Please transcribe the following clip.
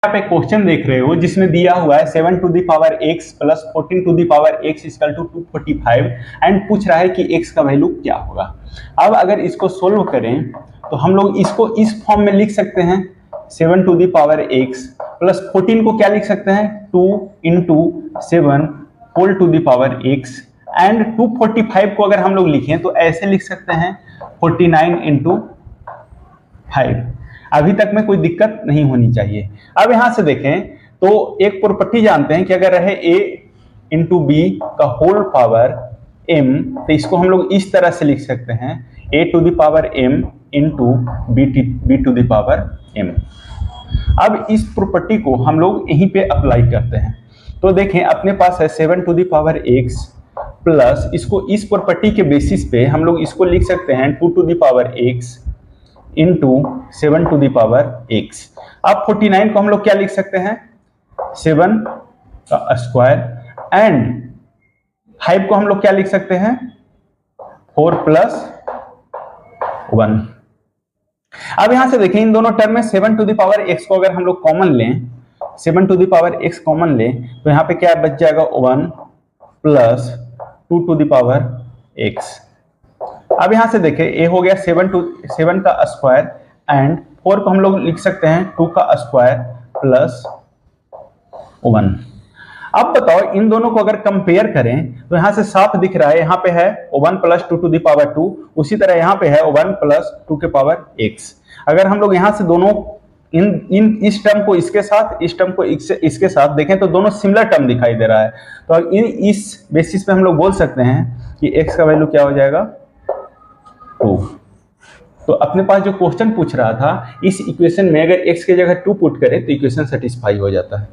आप एक क्वेश्चन देख रहे हो जिसमें दिया हुआ है 7 to the power x plus 14 to the power x equal to 245 and पूछ रहा है कि x का वैल्यू क्या होगा। अब अगर इसको सोल्व करें तो हम लोग इसको इस फॉर्म में लिख सकते हैं 7 to the power x plus 14 को क्या लिख सकते हैं 2 into 7 whole to the power x and 245 को अगर हम लोग लिखें तो ऐसे लिख सकते हैं 49 इंटू 5। अभी तक में कोई दिक्कत नहीं होनी चाहिए। अब यहां से देखें तो एक प्रॉपर्टी जानते हैं कि अगर रहे a इंटू बी का होल पावर m तो इसको हम लोग इस तरह से लिख सकते हैं a to the power m into b to the power m। अब इस प्रॉपर्टी को हम लोग यहीं पे अप्लाई करते हैं तो देखें अपने पास है 7 to the power x plus इसको इस प्रॉपर्टी के बेसिस पे हम लोग इसको लिख सकते हैं 2 to the power x into 7 to the power x। अब 49 को हम लोग क्या लिख सकते हैं 7 का स्क्वायर एंड 5 को हम लोग क्या लिख सकते हैं 4 प्लस 1। अब यहां से देखें इन दोनों टर्म में 7 टू द पावर x को अगर हम लोग कॉमन लें 7 to the power x common लें तो यहाँ पे क्या बच जाएगा 1 plus 2 to the power x। अब यहां से देखें a हो गया 7 का स्क्वायर एंड 4 को हम लोग लिख सकते हैं 2 का स्क्वायर प्लस 1। अब बताओ इन दोनों को अगर कंपेयर करें तो यहां से साफ दिख रहा है यहाँ पे है 1 प्लस 2 टू द पावर 2 उसी तरह यहाँ पे है 1 प्लस 2 के पावर x। अगर हम लोग यहाँ से दोनों इस टर्म को इसके साथ इस टर्म को इसके साथ देखें तो दोनों सिमिलर टर्म दिखाई दे रहा है तो इस बेसिस पे हम लोग बोल सकते हैं कि x का वैल्यू क्या हो जाएगा 2। तो अपने पास जो क्वेश्चन पूछ रहा था इस इक्वेशन में अगर x की जगह 2 पुट करें तो इक्वेशन सेटिस्फाई हो जाता है।